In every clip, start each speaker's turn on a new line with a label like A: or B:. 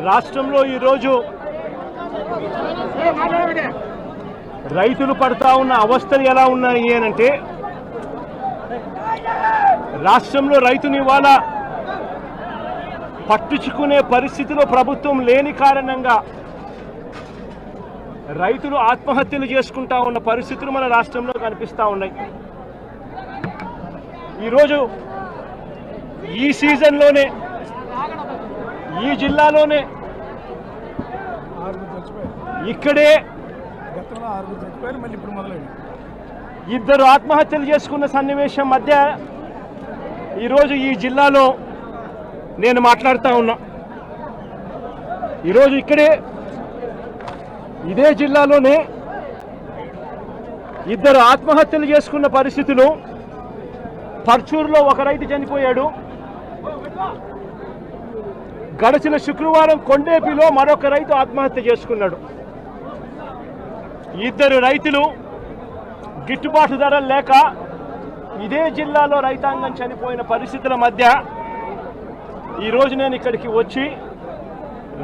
A: రాష్ట్రంలో ఈరోజు రైతులు పడతా ఉన్న అవస్థలు ఎలా ఉన్నాయి అంటే, రాష్ట్రంలో రైతుని ఇవాళ పట్టించుకునే పరిస్థితిలో ప్రభుత్వం లేని కారణంగా రైతులు ఆత్మహత్యలు చేసుకుంటా ఉన్న పరిస్థితులు మన రాష్ట్రంలో కనిపిస్తూ ఉన్నాయి. ఈరోజు ఈ సీజన్లోనే ఈ జిల్లాలోనే ఇక్కడే ఇద్దరు ఆత్మహత్యలు చేసుకున్న సన్నివేశం మధ్య ఈరోజు ఈ జిల్లాలో నేను మాట్లాడుతూ ఉన్నా. ఈరోజు ఇక్కడే ఇదే జిల్లాలోనే ఇద్దరు ఆత్మహత్యలు చేసుకున్న పరిస్థితులు. పర్చూరులో ఒక రైతు చనిపోయాడు. గడిచిన శుక్రవారం కొండేపిలో మరొక రైతు ఆత్మహత్య చేసుకున్నాడు. ఇద్దరు రైతులు గిట్టుబాటు ధరలు లేక ఇదే జిల్లాలో రైతాంగం చనిపోయిన పరిస్థితుల మధ్య ఈరోజు నేను ఇక్కడికి వచ్చి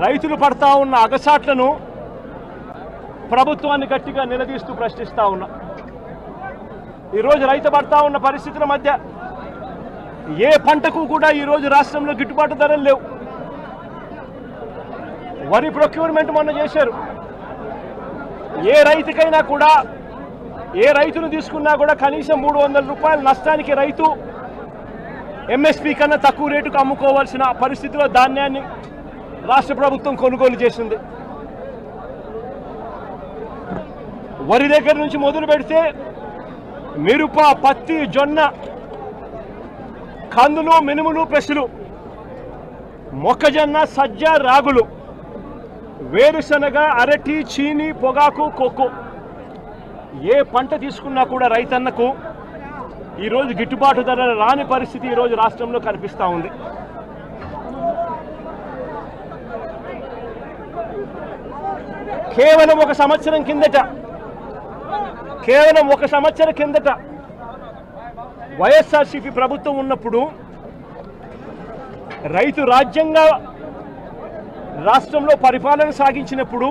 A: రైతులు పడతా ఉన్న అగసాట్లను ప్రభుత్వాన్ని గట్టిగా నిలదీస్తూ ప్రశ్నిస్తూ ఉన్నా. ఈరోజు రైతు పడతా ఉన్న పరిస్థితుల మధ్య ఏ పంటకు కూడా ఈరోజు రాష్ట్రంలో గిట్టుబాటు ధరలు లేవు. వరి ప్రొక్యూర్మెంట్ మొన్న చేశారు. ఏ రైతుకైనా కూడా, ఏ రైతును తీసుకున్నా కూడా కనీసం 300 రూపాయల నష్టానికి రైతు ఎంఎస్పీ కన్నా తక్కువ రేటుకు అమ్ముకోవాల్సిన పరిస్థితిలో ధాన్యాన్ని రాష్ట్ర ప్రభుత్వం కొనుగోలు చేసింది. వరి దగ్గర నుంచి మొదలు పెడితే మిరప, పత్తి, జొన్న, కందులు, మినుములు, పెసలు, మొక్కజొన్న, సజ్జ, రాగులు, వేరుశనగ, అరటి, చీని, పొగాకు, కోకో, ఏ పంట తీసుకున్నా కూడా రైతన్నకు ఈరోజు గిట్టుబాటు ధర రాని పరిస్థితి ఈరోజు రాష్ట్రంలో కనిపిస్తూ ఉంది. కేవలం ఒక సంవత్సరం కిందట వైఎస్ఆర్సీపీ ప్రభుత్వం ఉన్నప్పుడు రైతు రాజ్యంగా రాష్ట్రంలో పరిపాలన సాగించినప్పుడు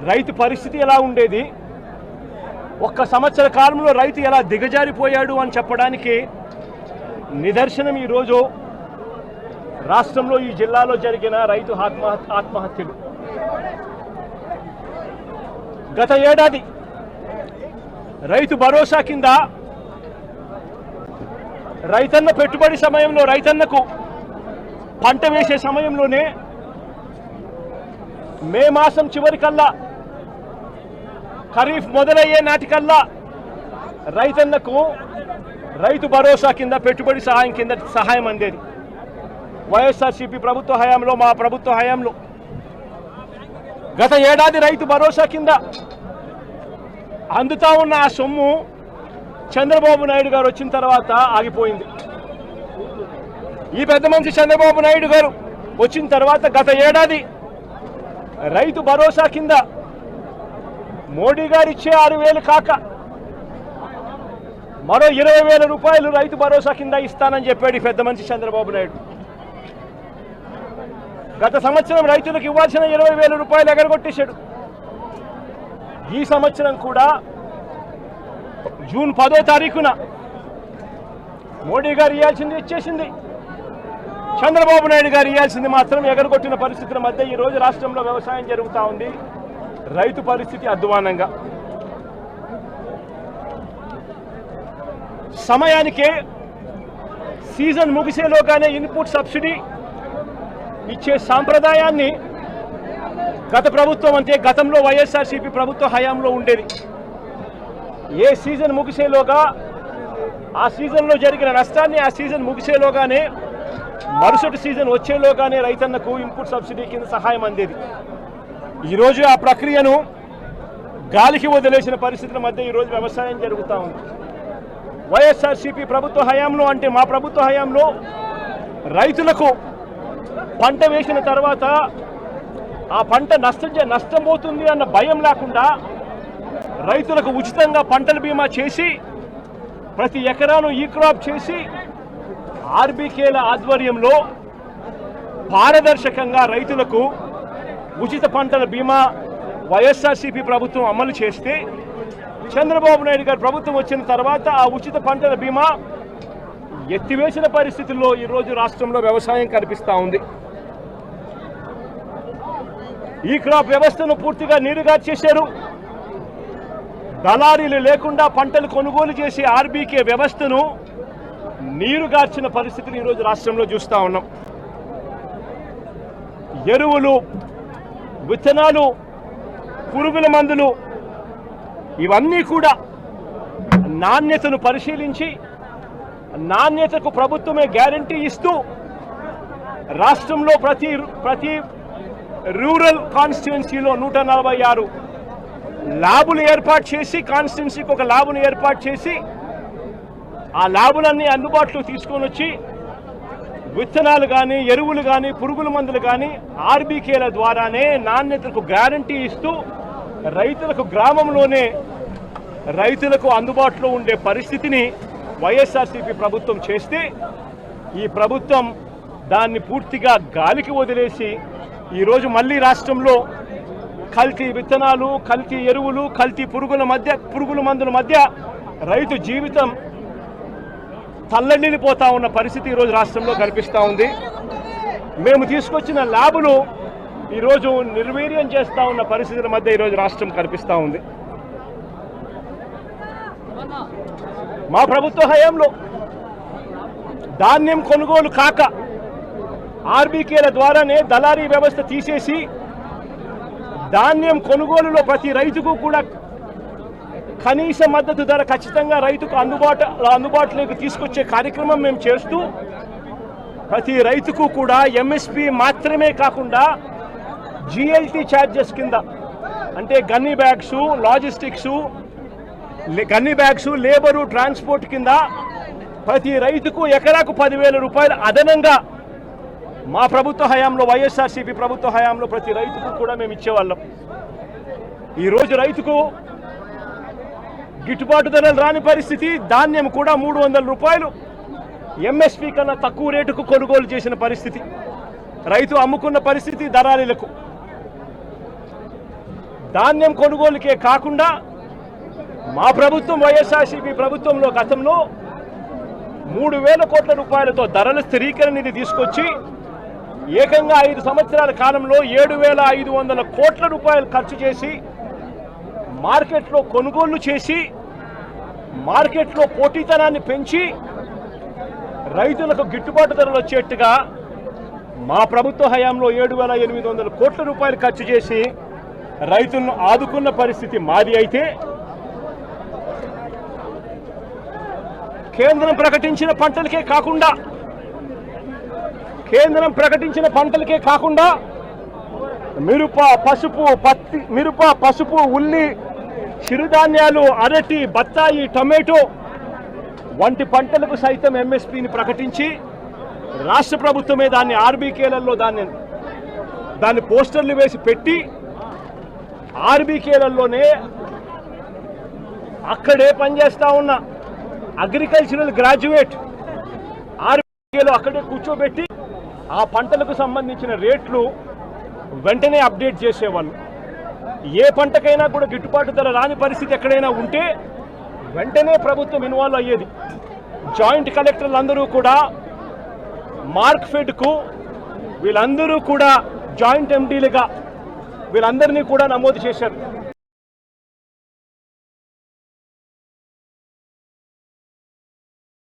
A: రైతు పరిస్థితి ఎలా ఉండేది, ఒక్క సంవత్సర కాలంలో రైతు ఎలా దిగజారిపోయాడు అని చెప్పడానికి నిదర్శనం ఈరోజు రాష్ట్రంలో ఈ జిల్లాలో జరిగిన రైతు ఆత్మహత్యలు. గత ఏడాది రైతు భరోసా కింద రైతన్న పెట్టుబడి సమయంలో, రైతన్నకు పంట వేసే సమయంలోనే మే మాసం చివరికల్లా, ఖరీఫ్ మొదలయ్యే నాటికల్లా రైతన్నకు రైతు భరోసా కింద పెట్టుబడి సహాయం కింద సహాయం అందేది. వైఎస్ఆర్సీపీ ప్రభుత్వ హయాంలో, మా ప్రభుత్వ హయాంలో గత ఏడాది రైతు భరోసా కింద అందుతా ఉన్న ఆ సొమ్ము చంద్రబాబు నాయుడు గారు వచ్చిన తర్వాత ఆగిపోయింది. ఈ పెద్ద మనిషి చంద్రబాబు నాయుడు గారు వచ్చిన తర్వాత గత ఏడాది రైతు భరోసా కింద మోడీ గారు ఇచ్చే 6,000 కాక మరో 20,000 రూపాయలు రైతు భరోసా కింద ఇస్తానని చెప్పాడు ఈ పెద్ద మనిషి చంద్రబాబు నాయుడు. గత సంవత్సరం రైతులకు ఇవ్వాల్సిన 20,000 రూపాయలు ఎగరగొట్టేశాడు. ఈ సంవత్సరం కూడా జూన్ 10వ తారీఖున మోడీ గారు ఇవ్వాల్సింది ఇచ్చేసింది, చంద్రబాబు నాయుడు గారు ఇవ్వాల్సింది మాత్రం ఎగరగొట్టిన పరిస్థితుల మధ్య ఈరోజు రాష్ట్రంలో వ్యవసాయం జరుగుతూ ఉంది. రైతు పరిస్థితి అధ్వానంగా. సమయానికే సీజన్ ముగిసేలోగానే ఇన్పుట్ సబ్సిడీ ఇచ్చే సాంప్రదాయాన్ని గత ప్రభుత్వం, అంటే గతంలో వైఎస్ఆర్సీపీ ప్రభుత్వ హయాంలో ఉండేది. ఏ సీజన్ ముగిసేలోగా ఆ సీజన్లో జరిగిన నష్టాన్ని ఆ సీజన్ ముగిసేలోగానే, మరుసటి సీజన్ వచ్చేలోగానే రైతన్నకు ఇన్పుట్ సబ్సిడీ కింద సహాయం అందేది. ఈరోజు ఆ ప్రక్రియను గాలికి వదిలేసిన పరిస్థితుల మధ్య ఈరోజు వ్యవసాయం జరుగుతూ ఉంది. వైఎస్ఆర్సీపీ ప్రభుత్వ హయాంలో, అంటే మా ప్రభుత్వ హయాంలో రైతులకు పంట వేసిన తర్వాత ఆ పంట నష్టం పోతుంది అన్న భయం లేకుండా రైతులకు ఉచితంగా పంటల బీమా చేసి, ప్రతి ఎకరాను ఈ క్రాప్ చేసి, ఆర్బీకేల ఆధ్వర్యంలో పారదర్శకంగా రైతులకు ఉచిత పంటల బీమా వైఎస్ఆర్సీపీ ప్రభుత్వం అమలు చేస్తే చంద్రబాబు నాయుడు గారి ప్రభుత్వం వచ్చిన తర్వాత ఆ ఉచిత పంటల బీమా ఎత్తివేసిన పరిస్థితుల్లో ఈరోజు రాష్ట్రంలో వ్యవసాయం కనిపిస్తూ ఉంది. ఈ క్రాప్ వ్యవస్థను పూర్తిగా నీరుగా చేశారు. దళారీలు లేకుండా పంటలు కొనుగోలు చేసే ఆర్బీకే వ్యవస్థను నీరుగార్చిన పరిస్థితులు ఈరోజు రాష్ట్రంలో చూస్తూ ఉన్నాం. ఎరువులు, విత్తనాలు, పురుగుల మందులు ఇవన్నీ కూడా నాణ్యతను పరిశీలించి నాణ్యతకు ప్రభుత్వమే గ్యారంటీ ఇస్తూ రాష్ట్రంలో ప్రతి రూరల్ కాన్స్టిట్యుయెన్సీలో 146 ల్యాబులు ఏర్పాటు చేసి కాన్స్టిట్యుయెన్సీకి ఒక ల్యాబును ఏర్పాటు చేసి ఆ ల్యాబులన్నీ అందుబాటులో తీసుకొని వచ్చి విత్తనాలు కానీ, ఎరువులు కానీ, పురుగుల మందులు కానీ ఆర్బీకేల ద్వారానే నాణ్యతకు గ్యారంటీ ఇస్తూ రైతులకు గ్రామంలోనే రైతులకు అందుబాటులో ఉండే పరిస్థితిని వైఎస్ఆర్సీపీ ప్రభుత్వం చేస్తే ఈ ప్రభుత్వం దాన్ని పూర్తిగా గాలికి వదిలేసి ఈరోజు మళ్ళీ రాష్ట్రంలో కల్తీ విత్తనాలు, కల్తీ ఎరువులు, కల్తీ పురుగుల మందుల మధ్య రైతు జీవితం తల్లడిల్లిపోతా ఉన్న పరిస్థితి ఈరోజు రాష్ట్రంలో కనిపిస్తూ ఉంది. మేము తీసుకొచ్చిన ల్యాబులు ఈరోజు నిర్వీర్యం చేస్తూ ఉన్న పరిస్థితుల మధ్య ఈరోజు రాష్ట్రం కనిపిస్తూ ఉంది. మా ప్రభుత్వ హయాంలో ధాన్యం కొనుగోలు కాక ఆర్బీకేల ద్వారానే దళారీ వ్యవస్థ తీసేసి ధాన్యం కొనుగోలులో ప్రతి రైతుకు కూడా కనీస మద్దతు ధర ఖచ్చితంగా రైతుకు అందుబాటులోకి తీసుకొచ్చే కార్యక్రమం మేము చేస్తూ ప్రతి రైతుకు కూడా ఎంఎస్పి మాత్రమే కాకుండా జిఎల్టీ ఛార్జెస్ కింద అంటే gunny bags, logistics, gunny bags, labour, transport కింద ప్రతి రైతుకు ఎకరాకు 10,000 రూపాయలు అదనంగా మా ప్రభుత్వ హయాంలో వైఎస్ఆర్సీపీ ప్రభుత్వ హయాంలో ప్రతి రైతుకు కూడా మేము ఇచ్చేవాళ్ళం. ఈరోజు రైతుకు గిట్టుబాటు ధరలు రాని పరిస్థితి. ధాన్యం కూడా 300 రూపాయలు ఎంఎస్పీ కన్నా తక్కువ రేటుకు కొనుగోలు చేసిన పరిస్థితి. రైతు అమ్ముకున్న పరిస్థితి దళారీలకు. ధాన్యం కొనుగోలుకే కాకుండా మా ప్రభుత్వం వైఎస్ఆర్సీపీ ప్రభుత్వంలో గతంలో 3,000 కోట్ల రూపాయలతో ధరల స్థిరీకరణ నిధి తీసుకొచ్చి ఏకంగా 5 సంవత్సరాల కాలంలో 7,500 కోట్ల రూపాయలు ఖర్చు చేసి మార్కెట్లో కొనుగోళ్లు చేసి మార్కెట్లో పోటీతనాన్ని పెంచి రైతులకు గిట్టుబాటు ధరలు వచ్చేట్టుగా మా ప్రభుత్వ హయాంలో 7,800 కోట్ల రూపాయలు ఖర్చు చేసి రైతులను ఆదుకున్న పరిస్థితి మాది. అయితే కేంద్రం ప్రకటించిన పంటలకే కాకుండా మిరప, పసుపు, ఉల్లి, చిరుధాన్యాలు, అరటి, బత్తాయి, టమాటో వంటి పంటలకు సైతం ఎంఎస్పీని ప్రకటించి రాష్ట్ర ప్రభుత్వమే దాన్ని ఆర్బీకేలలో దాన్ని పోస్టర్లు వేసి పెట్టి ఆర్బీకేలలోనే అక్కడే పనిచేస్తూ ఉన్న అగ్రికల్చరల్ గ్రాడ్యుయేట్ ఆర్బీకేలో అక్కడే కూర్చోబెట్టి ఆ పంటలకు సంబంధించిన రేట్లు వెంటనే అప్డేట్ చేసేవాళ్ళు. ఏ పంటకైనా కూడా గిట్టుబాటు ధర రాని పరిస్థితి ఎక్కడైనా ఉంటే వెంటనే ప్రభుత్వం ఇన్వాల్వ్ అయ్యేది. జాయింట్ కలెక్టర్లు అందరూ కూడా మార్క్ఫెడ్కు వీళ్ళందరూ కూడా జాయింట్ ఎండీలుగా వీళ్ళందరినీ కూడా నమోదు చేశారు.